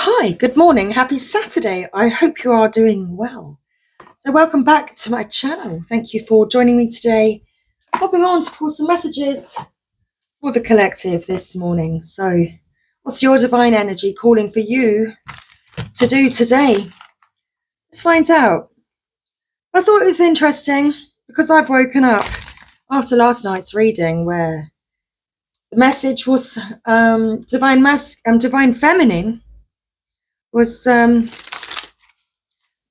Hi, good morning. Happy Saturday. I hope you are doing well. So welcome back to my channel. Thank you for joining me today. Popping on to pull some messages for the collective this morning. So what's your divine energy calling for you to do today? Let's find out. I thought it was interesting because I've woken up after last night's reading where the message was divine feminine was is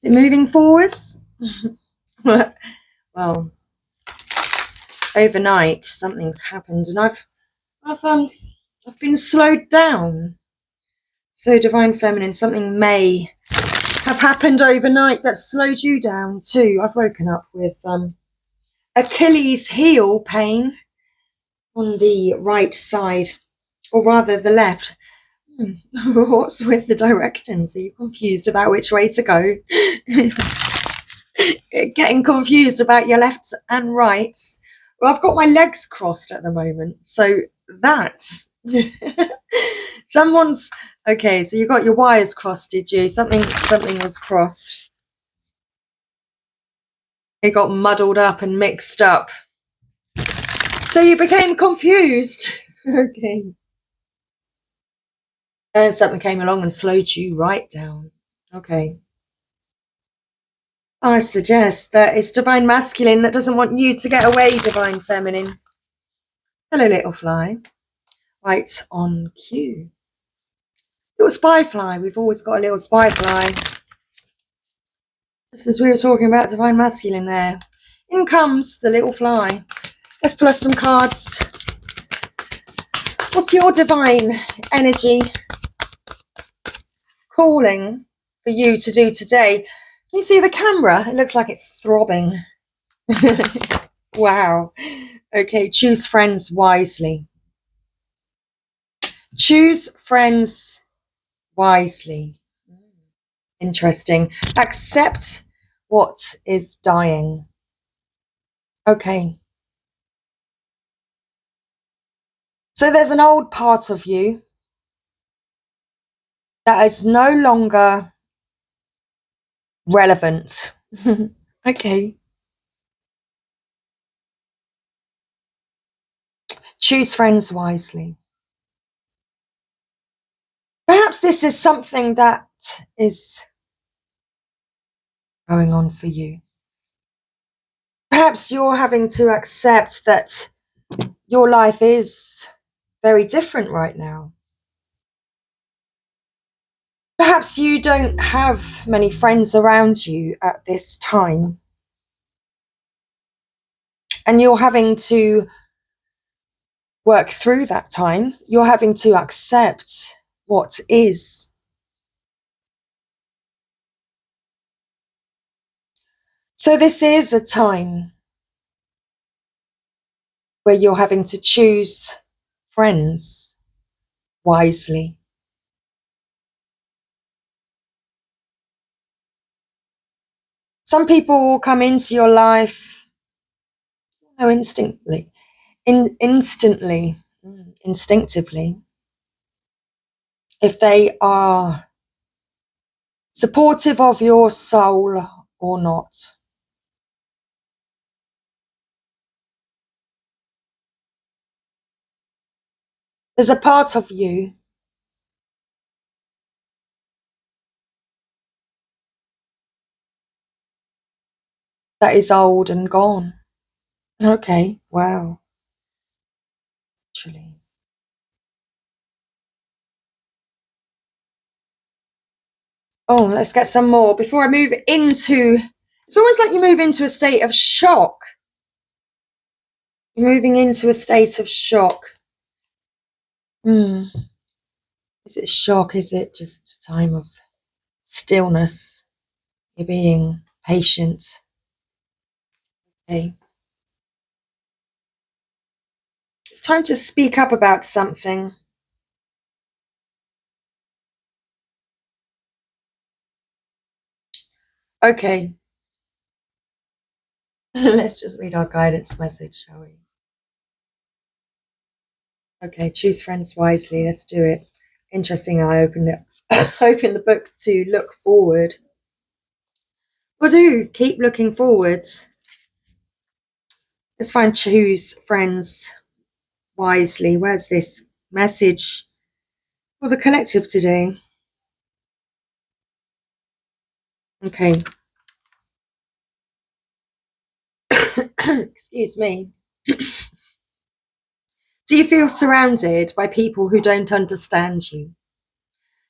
it moving forwards? Well, overnight something's happened and I've been slowed down. So divine feminine, something may have happened overnight that slowed you down too. I've woken up with Achilles heel pain on the right side, or rather the left. What's with the directions? Are you confused about which way to go? Getting confused about your left and rights. Well, I've got my legs crossed at the moment, so that someone's okay. So you got your wires crossed, did you? Something was crossed. It got muddled up and mixed up. So you became confused. Okay. And something came along and slowed you right down. Okay. I suggest that it's divine masculine that doesn't want you to get away, divine feminine. Hello, little fly. Right on cue. Little spy fly. We've always got a little spy fly. Just as we were talking about divine masculine there. In comes the little fly. Let's pull us some cards. What's your divine energy calling for you to do today? Can you see the camera? It looks like it's throbbing. Wow. Okay, choose friends wisely. Choose friends wisely. Interesting. Accept what is dying. Okay. So there's an old part of you that is no longer relevant. Okay. Choose friends wisely. Perhaps this is something that is going on for you. Perhaps you're having to accept that your life is very different right now. Perhaps you don't have many friends around you at this time. And you're having to work through that time. You're having to accept what is. So this is a time where you're having to choose friends wisely. Some people will come into your life instinctively. If they are supportive of your soul or not. There's a part of you that is old and gone. Okay, wow. Actually. Oh, let's get some more. Before I move into, it's almost like you move into a state of shock. You're moving into a state of shock. Is it shock? Is it just a time of stillness? You're being patient. Okay. It's time to speak up about something. Okay. Let's just read our guidance message, shall we? Okay, choose friends wisely. Let's do it. Interesting. I opened it open the book to look forward. Well, do keep looking forward. Let's find choose friends wisely. Where's this message for the collective today? Okay. Excuse me. Do you feel surrounded by people who don't understand you?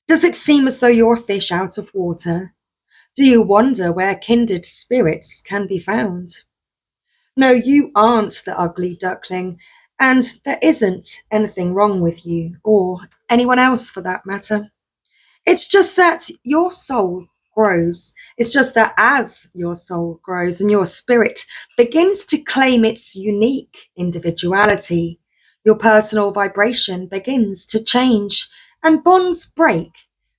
Does it seem as though you're a fish out of water? Do you wonder where kindred spirits can be found? No, you aren't the ugly duckling, and there isn't anything wrong with you, or anyone else for that matter. It's just that your soul grows. It's just that as your soul grows and your spirit begins to claim its unique individuality, your personal vibration begins to change and bonds break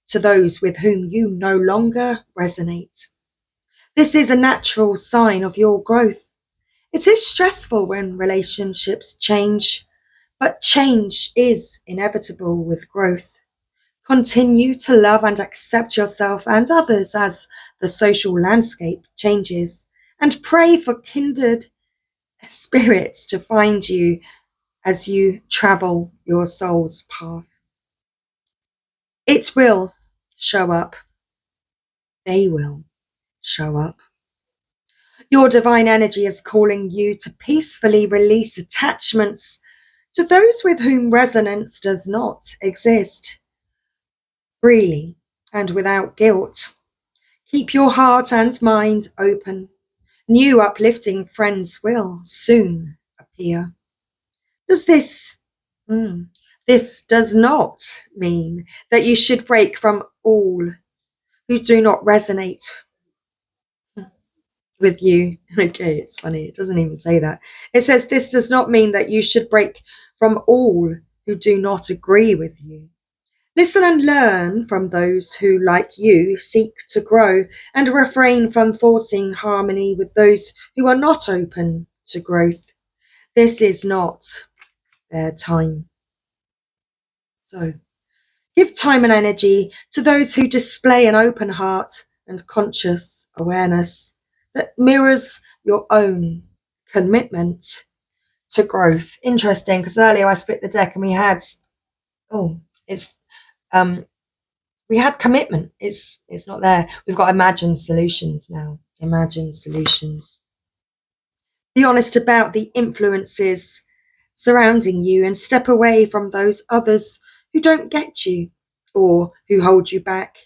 to those with whom you no longer resonate. This is a natural sign of your growth. It is stressful when relationships change, but change is inevitable with growth. Continue to love and accept yourself and others as the social landscape changes, and pray for kindred spirits to find you as you travel your soul's path. It will show up. They will show up. Your divine energy is calling you to peacefully release attachments to those with whom resonance does not exist. Freely and without guilt. Keep your heart and mind open. New uplifting friends will soon appear. Does this, this does not mean that you should break from all who do not resonate with you. Okay, it's funny. It doesn't even say that. It says this does not mean that you should break from all who do not agree with you. Listen and learn from those who, like you, seek to grow, and refrain from forcing harmony with those who are not open to growth. This is not their time. So, give time and energy to those who display an open heart and conscious awareness that mirrors your own commitment to growth. Interesting, because earlier I split the deck and we had, we had commitment. It's not there. We've got imagined solutions now. Imagined solutions. Be honest about the influences surrounding you and step away from those others who don't get you or who hold you back,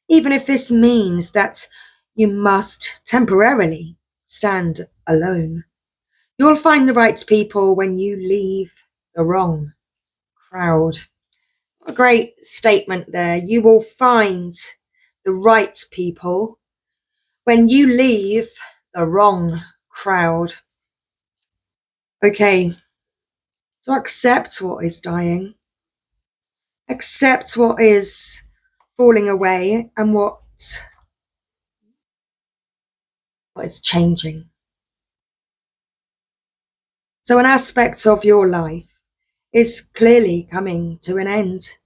even if this means that you must temporarily stand alone. You'll find the right people when you leave the wrong crowd. A great statement there. You will find the right people when you leave the wrong crowd. Okay, so accept what is dying. Accept what is falling away and what is changing. So an aspect of your life is clearly coming to an end.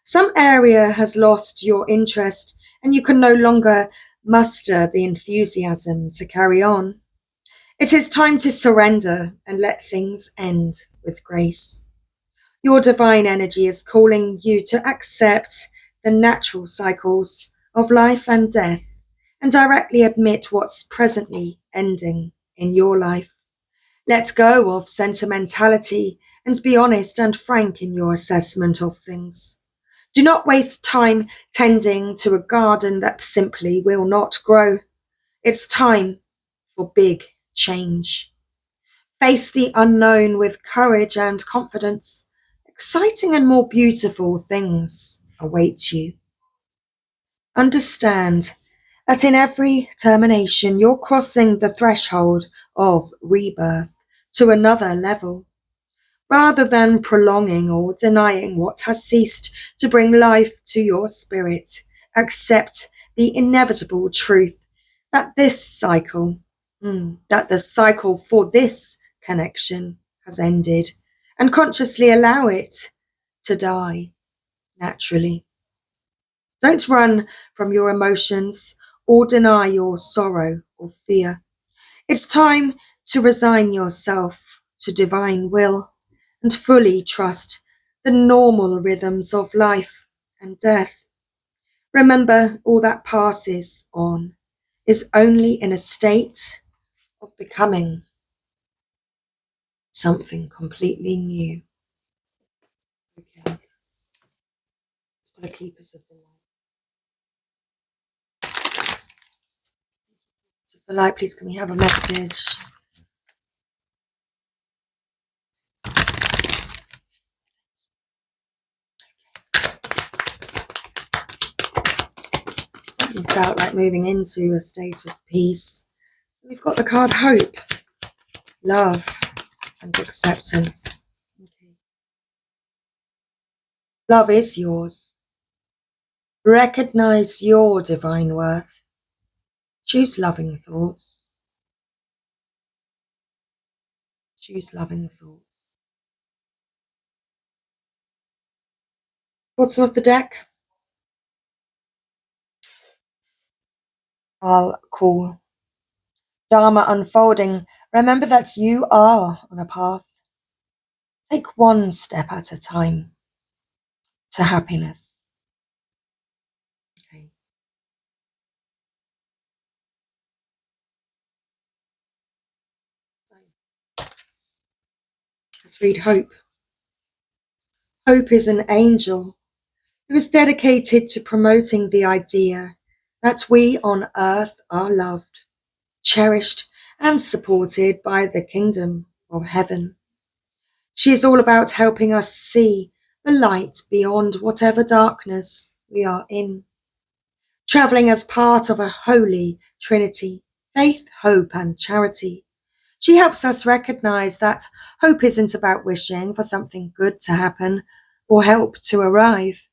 Some area has lost your interest and you can no longer muster the enthusiasm to carry on. It is time to surrender and let things end with grace. Your divine energy is calling you to accept the natural cycles of life and death and directly admit what's presently ending in your life. Let go of sentimentality and be honest and frank in your assessment of things. Do not waste time tending to a garden that simply will not grow. It's time for big change. Face the unknown with courage and confidence. Exciting and more beautiful things await you. Understand that in every termination, you're crossing the threshold of rebirth to another level. Rather than prolonging or denying what has ceased to bring life to your spirit, accept the inevitable truth that that the cycle for this connection has ended, and consciously allow it to die naturally. Don't run from your emotions or deny your sorrow or fear. It's time to resign yourself to divine will and fully trust the normal rhythms of life and death. Remember, all that passes on is only in a state of becoming something completely new. Okay, it's for the keepers of the light. So the light, please, can we have a message? Something felt like moving into a state of peace. So we've got the card Hope, Love, and Acceptance. Okay. Love is yours. Recognize your divine worth. Choose loving thoughts. Choose loving thoughts. Bottom of the deck, I'll call Dharma unfolding. Remember that you are on a path. Take one step at a time to happiness. Okay. So, let's read Hope. Hope is an angel who is dedicated to promoting the idea that we on earth are loved, cherished, and supported by the kingdom of heaven. She is all about helping us see the light beyond whatever darkness we are in, traveling as part of a holy trinity, faith, hope, and charity. She helps us recognize that hope isn't about wishing for something good to happen or help to arrive,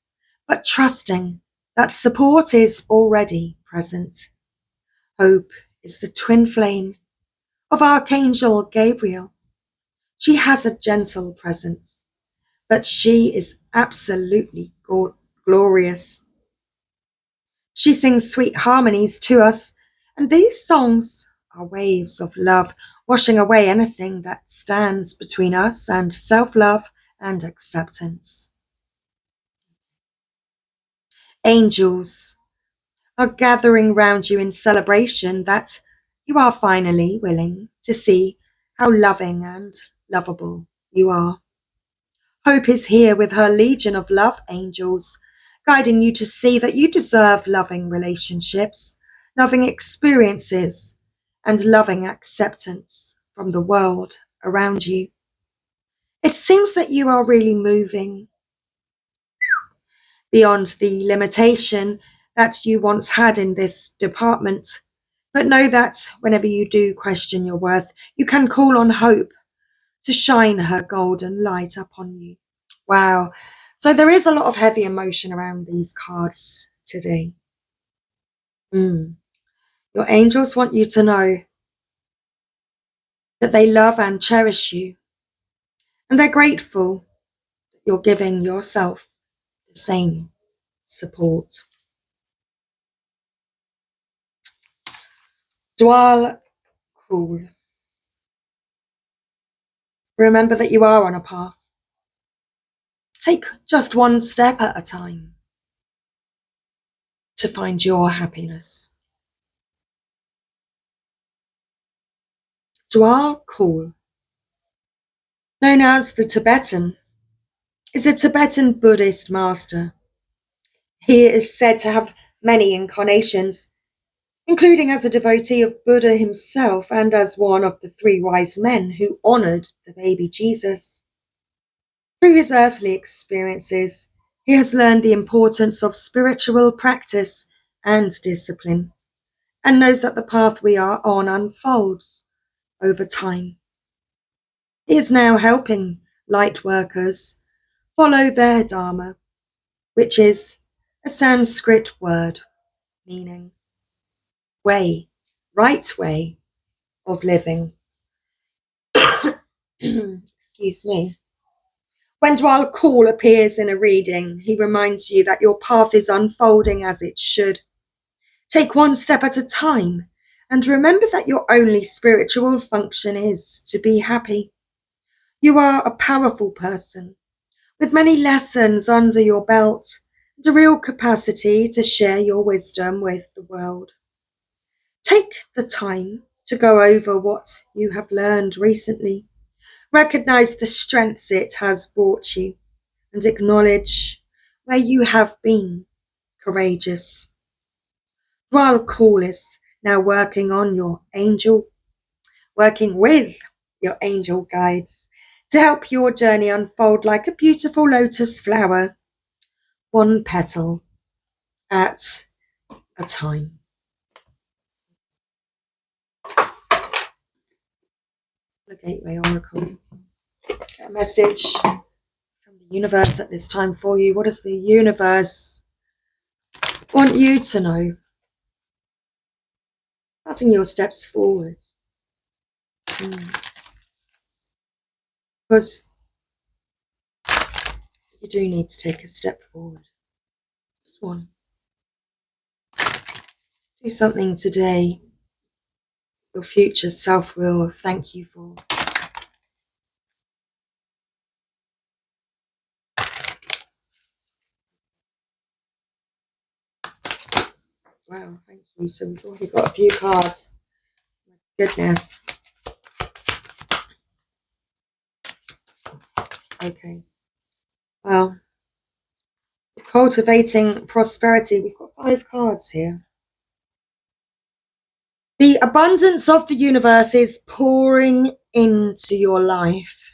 but trusting that support is already present. Hope is the twin flame of Archangel Gabriel. She has a gentle presence, but she is absolutely glorious. She sings sweet harmonies to us, and these songs are waves of love, washing away anything that stands between us and self-love and acceptance. Angels are gathering round you in celebration that you are finally willing to see how loving and lovable you are. Hope is here with her legion of love angels, guiding you to see that you deserve loving relationships, loving experiences, and loving acceptance from the world around you. It seems that you are really moving beyond the limitation that you once had in this department. But know that whenever you do question your worth, you can call on hope to shine her golden light upon you. Wow. So there is a lot of heavy emotion around these cards today. Your angels want you to know that they love and cherish you, and they're grateful that you're giving yourself the same support. Dwal cool. Remember that you are on a path. Take just one step at a time to find your happiness. Dwal Kul, known as the Tibetan, is a Tibetan Buddhist master. He is said to have many incarnations, including as a devotee of Buddha himself and as one of the three wise men who honored the baby Jesus. Through his earthly experiences, he has learned the importance of spiritual practice and discipline, and knows that the path we are on unfolds over time. He is now helping light workers follow their Dharma, which is a Sanskrit word meaning way, right way of living. Excuse me. When Dwal Call appears in a reading, he reminds you that your path is unfolding as it should. Take one step at a time and remember that your only spiritual function is to be happy. You are a powerful person with many lessons under your belt and a real capacity to share your wisdom with the world. Take the time to go over what you have learned recently. Recognize the strengths it has brought you and acknowledge where you have been courageous. Dwal Call is now working with your angel guides to help your journey unfold like a beautiful lotus flower, one petal at a time. The Gateway Oracle. Get a message from the universe at this time for you. What does the universe want you to know? Starting your steps forward. Because you do need to take a step forward. Just one. Do something today your future self will thank you for. Wow, thank you. So we've already got a few cards. Goodness. Okay. Well, cultivating prosperity. We've got 5 cards here. The abundance of the universe is pouring into your life.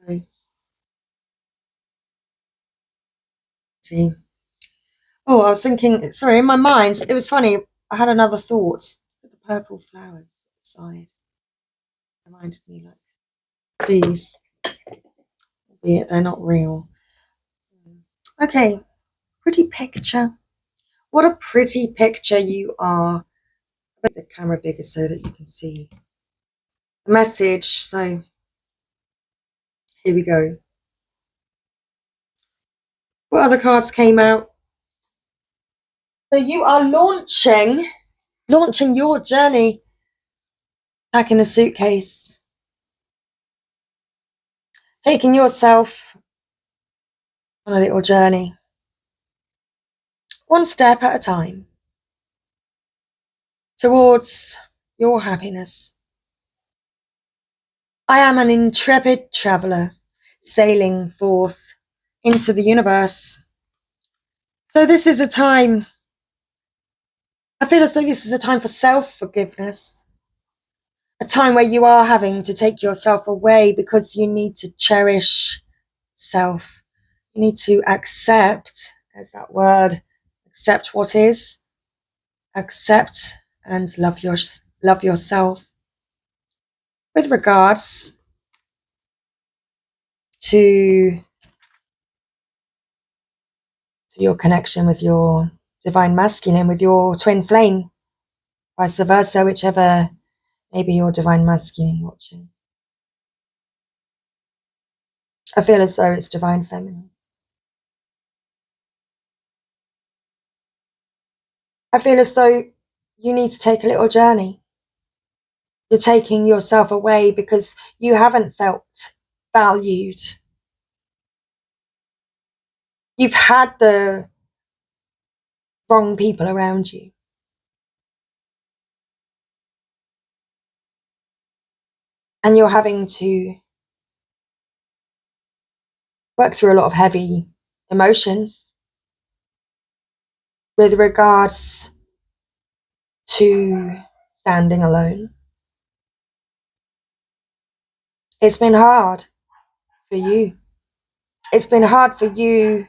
Okay. See. Oh, I was thinking, sorry, in my mind, it was funny. I had another thought. The purple flowers outside reminded me like these, albeit they're not real. Okay, pretty picture. What a pretty picture you are. I'll make the camera bigger so that you can see the message. So here we go. What other cards came out? So you are launching your journey, packing a suitcase, taking yourself on a little journey, one step at a time, towards your happiness. I am an intrepid traveller, sailing forth into the universe. So this is a time, I feel as though this is a time for self-forgiveness, a time where you are having to take yourself away because you need to cherish self. You need to accept, there's that word, accept what is, accept and love yourself. With regards to your connection with your divine masculine, with your twin flame, vice versa, whichever may be your divine masculine watching. I feel as though it's divine feminine. I feel as though you need to take a little journey. You're taking yourself away because you haven't felt valued. You've had the wrong people around you. And you're having to work through a lot of heavy emotions with regards to standing alone. It's been hard for you. It's been hard for you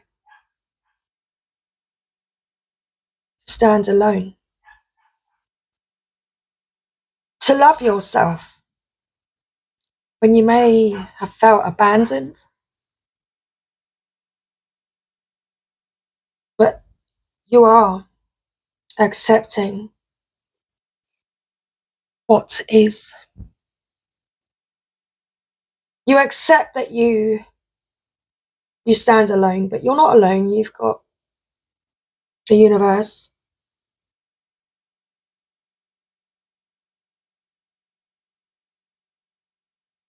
to stand alone. To love yourself when you may have felt abandoned. But you are accepting what is. You accept that you stand alone, but you're not alone. You've got the universe.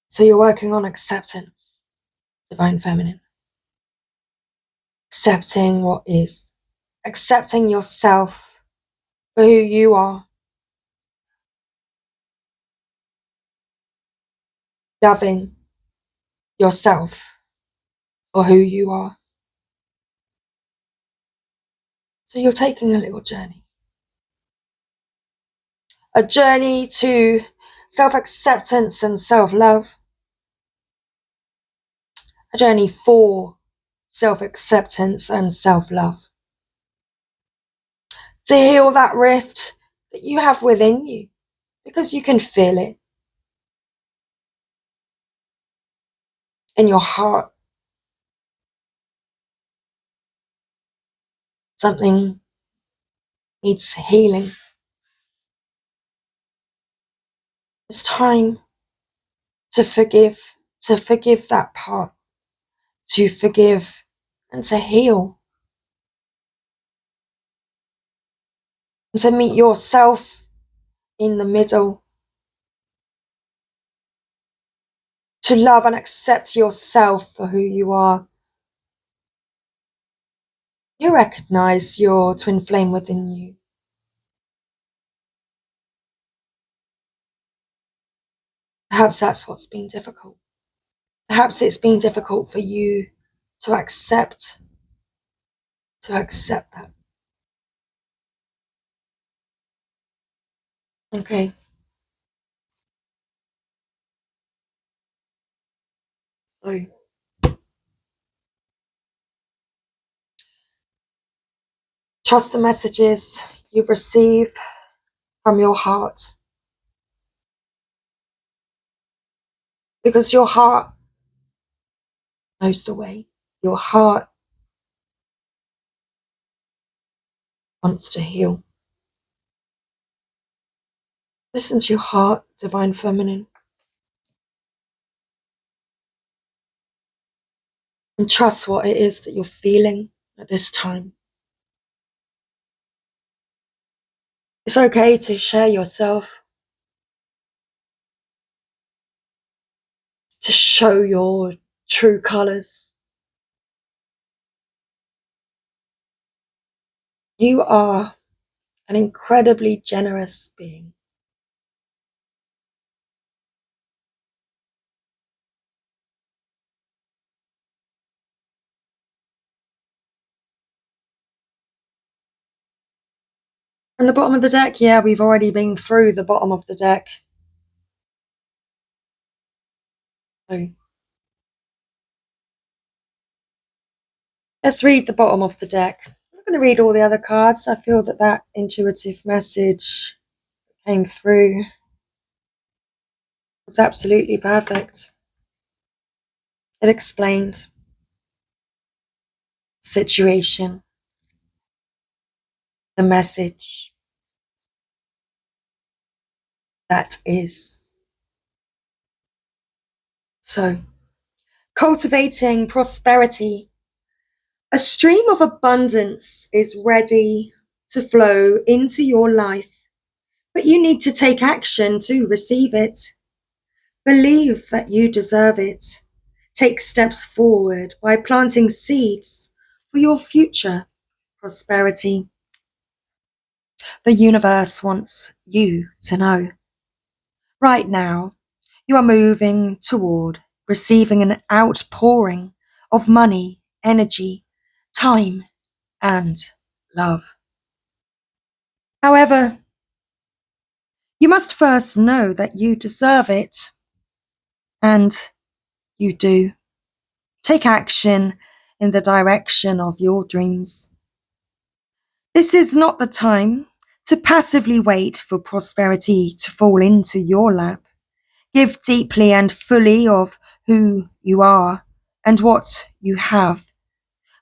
So you're working on acceptance, Divine Feminine. Accepting what is. Accepting yourself for who you are. Loving yourself for who you are. So you're taking a little journey. A journey to self-acceptance and self-love. A journey for self-acceptance and self-love. To heal that rift that you have within you, because you can feel it in your heart. Something needs healing. It's time to forgive that part, to forgive and to heal, and to meet yourself in the middle, to love and accept yourself for who you are. You recognize your twin flame within you. Perhaps that's what's been difficult. Perhaps it's been difficult for you to accept that. Okay. So trust the messages you receive from your heart, because your heart knows the way. Your heart wants to heal. Listen to your heart, Divine Feminine, and trust what it is that you're feeling at this time. It's okay to share yourself, to show your true colors. You are an incredibly generous being. And the bottom of the deck, yeah, we've already been through the bottom of the deck. So let's read the bottom of the deck. I'm not going to read all the other cards. I feel that that intuitive message came through. It was absolutely perfect. It explained the situation, the message that is. So, cultivating prosperity. A stream of abundance is ready to flow into your life, but you need to take action to receive it. Believe that you deserve it. Take steps forward by planting seeds for your future prosperity. The universe wants you to know. Right now, you are moving toward receiving an outpouring of money, energy, time, and love. However, you must first know that you deserve it, and you do. Take action in the direction of your dreams. This is not the time to passively wait for prosperity to fall into your lap. Give deeply and fully of who you are and what you have.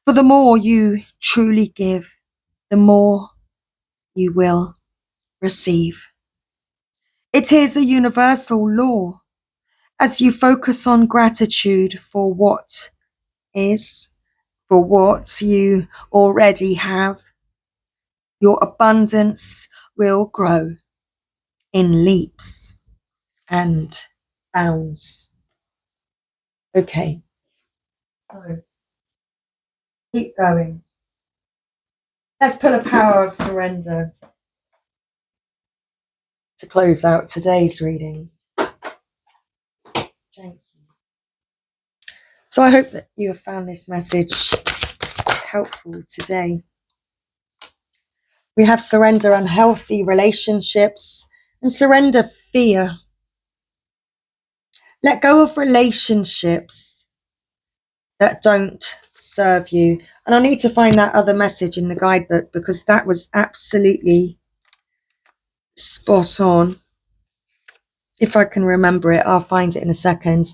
For the more you truly give, the more you will receive. It is a universal law, as you focus on gratitude for what is, for what you already have, your abundance will grow in leaps and bounds. Okay, so keep going. Let's pull a power of surrender to close out today's reading. Thank you. So I hope that you have found this message helpful today. We have surrender unhealthy relationships and surrender fear. Let go of relationships that don't serve you. And I need to find that other message in the guidebook because that was absolutely spot on. If I can remember it, I'll find it in a second.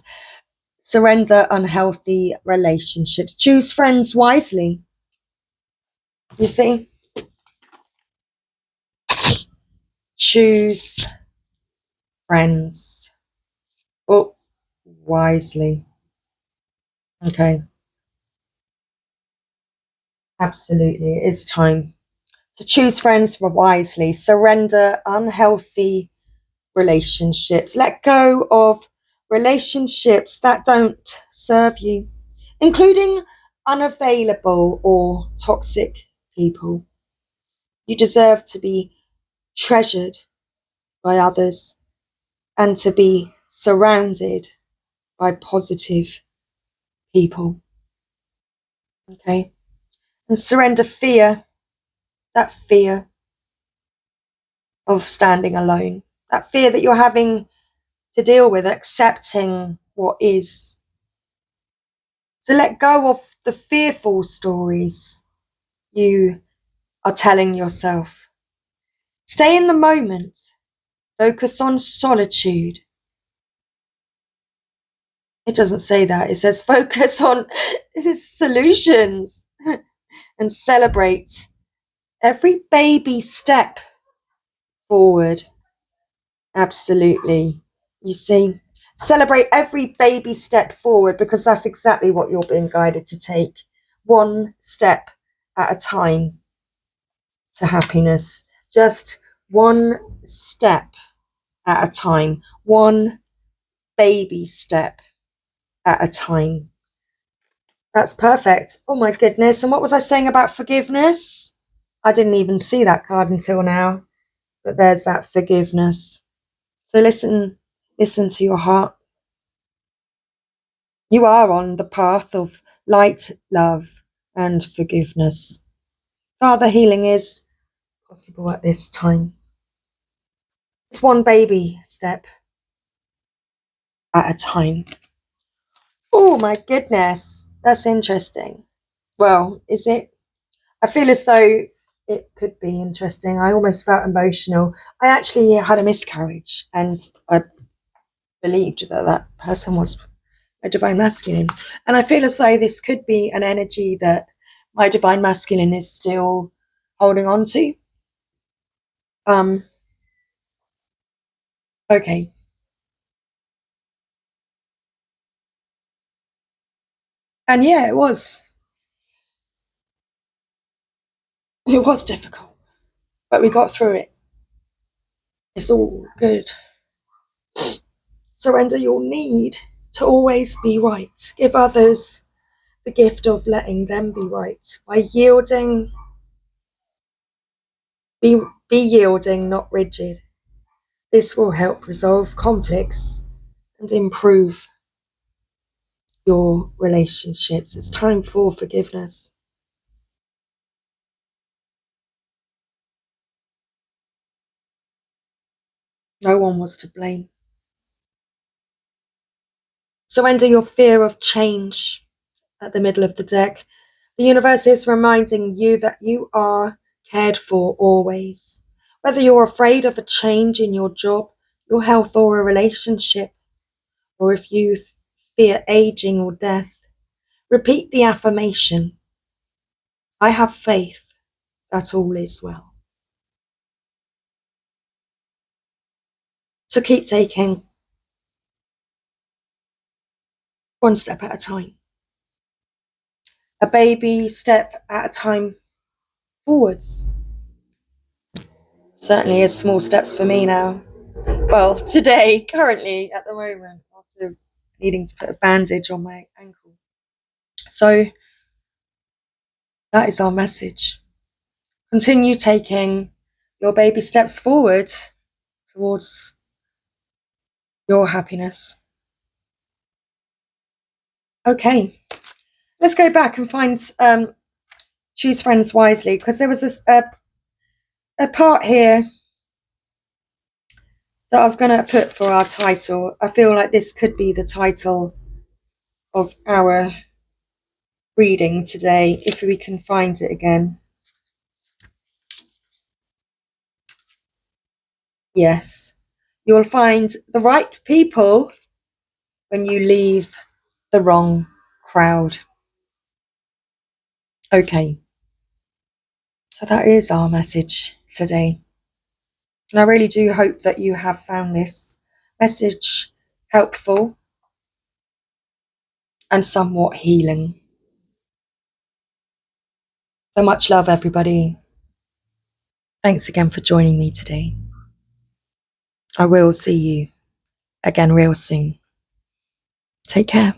Surrender unhealthy relationships. Choose friends wisely. You see? Choose friends wisely. Okay. Absolutely. It is time to choose friends wisely. Surrender unhealthy relationships. Let go of relationships that don't serve you, including unavailable or toxic people. You deserve to be treasured by others and to be surrounded by positive people. Okay? And surrender fear, that fear of standing alone, that fear that you're having to deal with, accepting what is. So let go of the fearful stories you are telling yourself. Stay in the moment. Focus on solitude. It doesn't say that. It says focus on solutions and celebrate every baby step forward. Absolutely. You see, celebrate every baby step forward because that's exactly what you're being guided to take. One step at a time to happiness. Just one step at a time. One baby step at a time. That's perfect. Oh my goodness. And what was I saying about forgiveness? I didn't even see that card until now. But there's that forgiveness. So listen to your heart. You are on the path of light, love, and forgiveness. Father, healing is possible at this time. It's one baby step at a time. Oh my goodness, that's interesting. Well, is it? I feel as though it could be interesting. I almost felt emotional. I actually had a miscarriage and I believed that that person was a divine masculine. And I feel as though this could be an energy that my divine masculine is still holding on to. Okay. And yeah, it was difficult, but we got through it. It's all good. Surrender your need to always be right. Give others the gift of letting them be right by yielding. Be yielding, not rigid. This will help resolve conflicts and improve your relationships. It's time for forgiveness. No one was to blame. Surrender your fear of change at the middle of the deck. The universe is reminding you that you are cared for always. Whether you're afraid of a change in your job, your health, or a relationship, or if you fear aging or death, repeat the affirmation. I have faith that all is well. So keep taking one step at a time. A baby step at a time forwards. Certainly is small steps for me now. Well, today, currently, at the moment, after needing to put a bandage on my ankle. So that is our message. Continue taking your baby steps forward towards your happiness. Okay, let's go back and find Choose Friends Wisely, because there was a part here that I was going to put for our title. I feel like this could be the title of our reading today, if we can find it again. Yes, you'll find the right people when you leave the wrong crowd. Okay, so that is our message today. And I really do hope that you have found this message helpful and somewhat healing. So much love, everybody. Thanks again for joining me today. I will see you again real soon. Take care.